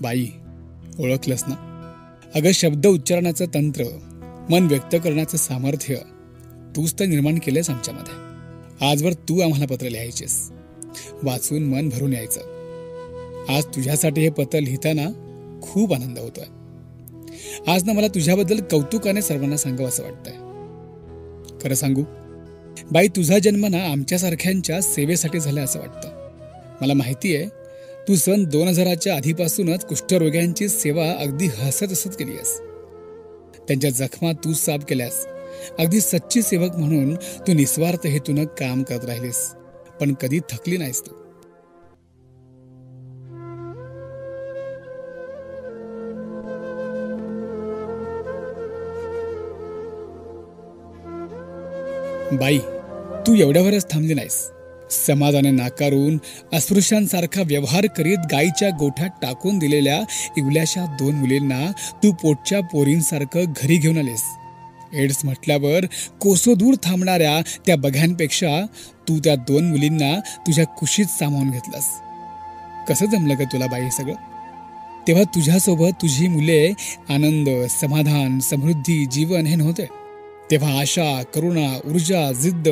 बाई, ओळखलंस ना? अगं, शब्द उच्चारण्याचं तंत्र, मन व्यक्त करण्याचं सामर्थ्य तूच तर निर्माण केलंयस आमच्यामध्ये. आजवर तू आम्हाला पत्र लिहायचेस, वाचून मन भरून यायचं. आज तुझ्यासाठी हे पत्र लिहिताना खूप आनंद होतोय. आज ना मला तुझ्याबद्दल कौतुकाने सर्वांना सांगावं असं वाटतंय. खरं सांगू बाई, तुझा जन्म ना आमच्यासारख्यांच्या सेवेसाठी झाला असं वाटतं. मला माहिती आहे तू सन 2000च्या आधीपासूनच कुष्ठरोग्यांची सेवा अगदी हसत हसत केली आहेस. त्यांच्या जखमा तू साफ केल्यास. अगदी सच्ची सेवक म्हणून तू निस्वार्थ हेतून काम करत राहिलीस, पण कधी थकली नाहीस तू. बाई, तू एवढ्यावरच थांबली नाहीस. समाजाने नाकारून अस्पृश्यांसारखा व्यवहार करीत गायीच्या गोठ्यात टाकून दिलेल्या इवल्याशा 2 मुलींना तू पोटच्या पोरींसारखं घरी घेऊन आलीस. एड्स म्हटल्यावर कोसो दूर थांबणाऱ्या त्या बघ्यांपेक्षा तू त्या 2 मुलींना तुझ्या कुशीत सामावून घेतलास. कसं जमलं ग तुला बाई हे सगळं? तेव्हा तुझ्यासोबत तुझी मुले आनंद, समाधान, समृद्धी, जीवन हे नव्हते. तेव्हा आशा, करुणा, ऊर्जा, जिद्द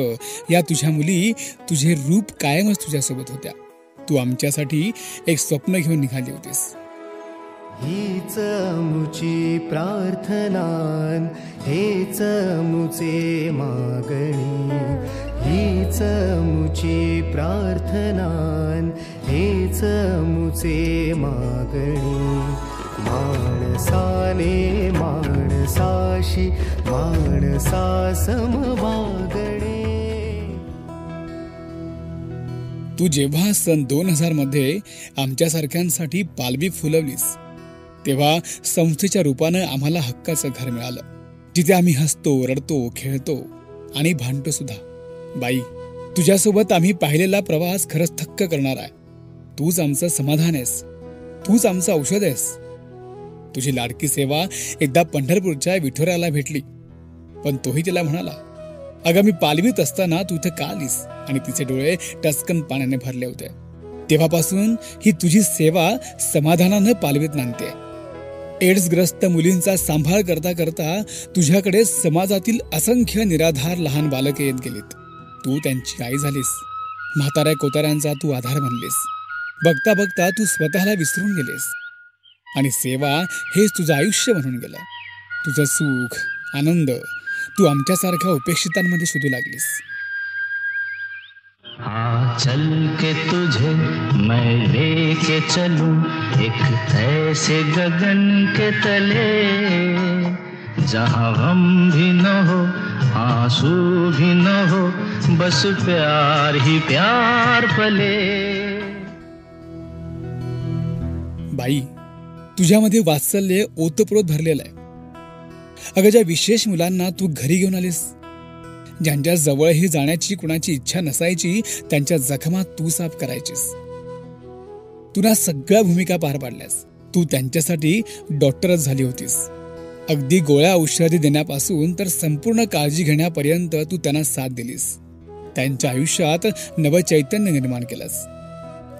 या तुझ्या मुली तुझे रूप कायमच तुझ्यासोबत होत्या. तू आमच्यासाठी एक स्वप्न घेऊन निघाली होतीस. हीच मुची प्रार्थनान, हेच मुचे मागणी. हीच मुची प्रार्थनान, हेच मुचे मागणी. माणसाने माणसाशी माणसा समवागणे. तू जेव्हा सन 2000 आमच्यासारख्यांसाठी पालवी फुलवलीस, तेव्हा संस्थेच्या रूपानं आम्हाला हक्काचं घर मिळालं, जिथे आम्ही हसतो, रडतो, खेळतो आणि भांडतो सुद्धा. बाई, तुझ्यासोबत आम्ही पाहिलेला प्रवास खरंच थक्क करणार आहे. तूच आमचं समाधान आहेस, तूच आमचं औषध आहेस. तुझी लाडकी सेवा एकदा पंढरपूरच्या विठोऱ्याला भेटली, पण तोही तिला म्हणाला, अगं, मी पालवीत असताना तू इथे का आलीस? आणि तिचे डोळे टचकन पाण्याने भरले होते. तेव्हापासून ही तुझी सेवा समाधानानं पालवीत नांदते. एड्सग्रस्त मुलींचा सांभाळ करता करता तुझ्याकडे समाजातील असंख्य निराधार लहान बालके येत गेलीत. तू त्यांची आई झालीस. म्हाताऱ्या कोताऱ्यांचा तू आधार बनलीस. बघता बघता तू स्वतःला विसरून गेलेस आणि सेवा हेच तुझं आयुष्य म्हणून गेलं. तुझं सुख, आनंद तू आमच्यासारख्या उपेक्षितांमध्ये शोधू लागलीस. हाँ, चल के तुझे मैं लेके चलूं एक ऐसे गगन के तले, जहाँ गम भी न हो, आंसू भी न हो, बस प्यार ही प्यार पले. बाई, तुझ्यामध्ये वात्सल्य ओतप्रोत भरलेलं आहे. अगं, ज्या विशेष मुलांना तू घरी घेऊन आलीस, ज्यांच्या जवळही जाण्याची कुणाची इच्छा नसायची, त्यांच्या जखमा तू साफ करायचीस. तू ना सगळ्या भूमिका पार पाडल्यास. तू त्यांच्यासाठी डॉक्टरच झाली होतीस. अगदी गोळ्या औषधी देण्यापासून तर संपूर्ण काळजी घेण्यापर्यंत तू त्यांना साथ दिलीस. त्यांच्या आयुष्यात नवचैतन्य निर्माण केलंस.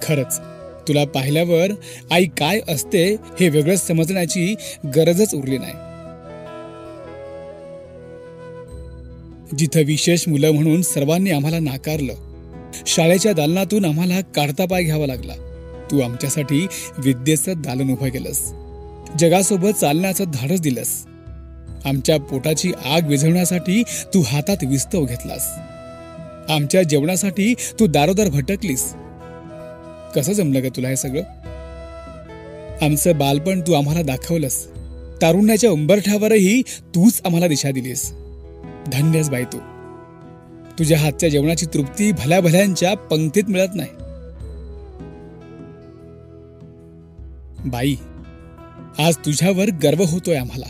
खरंच तुला पाहिल्यावर आई काय असते हे वेगळं समजण्याची गरजच उरली नाही. जिथं विशेष मुलं म्हणून सर्वांनी आम्हाला नाकारलं, शाळेच्या दालनातून आम्हाला काढता पाय घ्यावा लागला, तू आमच्यासाठी विद्येचं दालन उभं केलंस. जगासोबत चालण्याचं धाडस दिलंस. आमच्या पोटाची आग विझवण्यासाठी तू हातात विस्तव घेतलास. आमच्या जेवणासाठी तू दारोदार भटकलीस. कसं जमलं ग तुला हे सगळं? आमचं बालपण तू आम्हाला दाखवलंस. तारुण्याच्या उंबरठ्यावरही तूच आम्हाला दिशा दिलीस. धन्यस बाई तू. तुझ्या हातच्या जेवणाची तृप्ती भल्या भल्यांच्या पंक्तीत मिळत नाही. बाई, आज तुझ्यावर गर्व होतोय आम्हाला.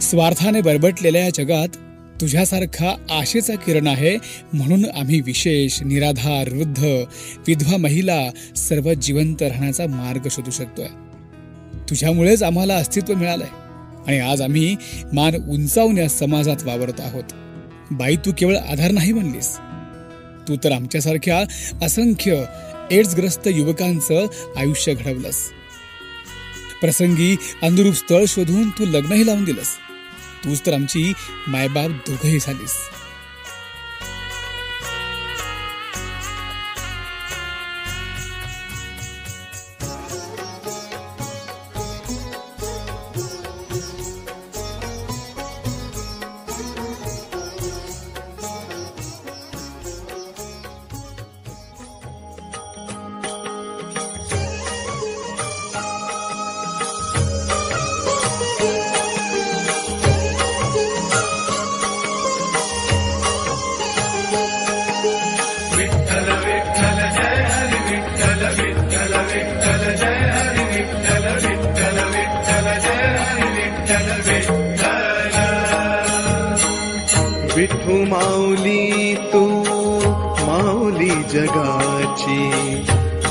स्वार्थाने बरबटलेल्या या जगात तुझ्यासारखा आशेचा किरण आहे, म्हणून आम्ही विशेष, निराधार, वृद्ध, विधवा महिला सर्व जिवंत राहण्याचा मार्ग शोधू शकतोय. तुझ्यामुळेच आम्हाला अस्तित्व मिळालंय आणि आज आम्ही मान उंचावून या समाजात वावरत आहोत. बाई, तू केवळ आधार नाही बनलीस, तू तर आमच्यासारख्या असंख्य एड्सग्रस्त युवकांचं आयुष्य घडवलंस. प्रसंगी अनुरूप स्थळ शोधून तू लग्नही लावून दिलंस. तूच तर आमची मायबाप दोघंही झालीस. विठू माऊली तू माऊली जगाची,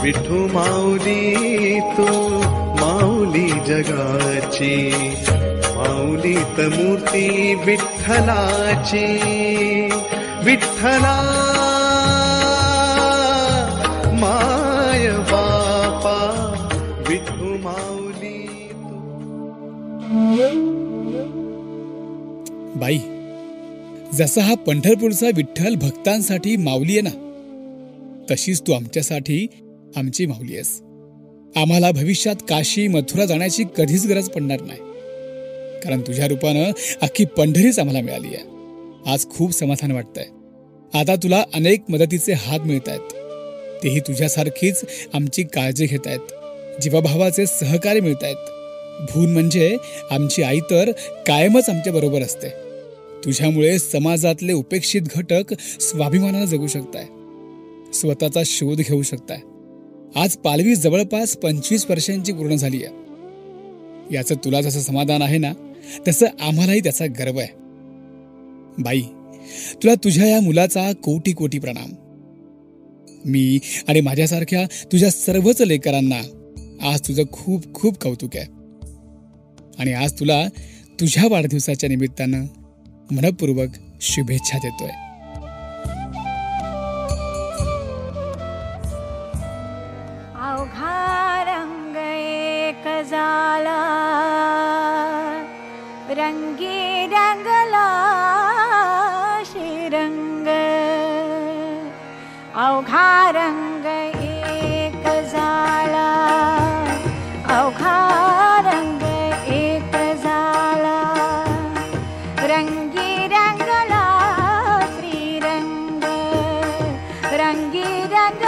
विठू माऊली तू माऊली जगाची, माऊलीत मूर्ती विठ्ठलाची. विठ्ठला माय बापा विठू माऊली बाई, जसा हा पंढरपूरचा विठ्ठल भक्तांसाठी माऊली आहे ना, तशीच तू आमच्यासाठी आमची माऊली आहेस. आम्हाला भविष्यात काशी मथुरा जाण्याची कधीच गरज पडणार नाही, कारण तुझ्या रूपानं अख्खी पंढरीच आम्हाला मिळाली आहे. आज खूप समाधान वाटतंय. आता तुला अनेक मदतीचे हात मिळत आहेत, तेही तुझ्यासारखीच आमची काळजी घेत आहेत. जीवाभावाचे सहकार्य मिळत आहेत. भून म्हणजे आमची आई तर कायमच आमच्या बरोबर असते. तुझ्यामुळे समाजातले उपेक्षित घटक स्वाभिमानानं जगू शकताय, स्वतःचा शोध घेऊ शकताय. आज पालवी जवळपास 25 वर्षांची पूर्ण झाली आहे. याचं तुला जसं समाधान आहे ना, तसं आम्हालाही त्याचा गर्व आहे. बाई, तुला तुझ्या या मुलाचा कोटी कोटी प्रणाम. मी आणि माझ्यासारख्या तुझ्या सर्वच लेकरांना आज तुझं खूप खूप कौतुक आहे. आणि आज तुला तुझ्या वाढदिवसाच्या निमित्तानं मनपूर्वक शुभेच्छा देतोय. अवघा रंग एक झाला, रंगी रंगला श्रीरंग. अवघा रंग एक झाला, अवघा रंग एक झाला, रंगी रंगला श्रीरंग. रंगी रंग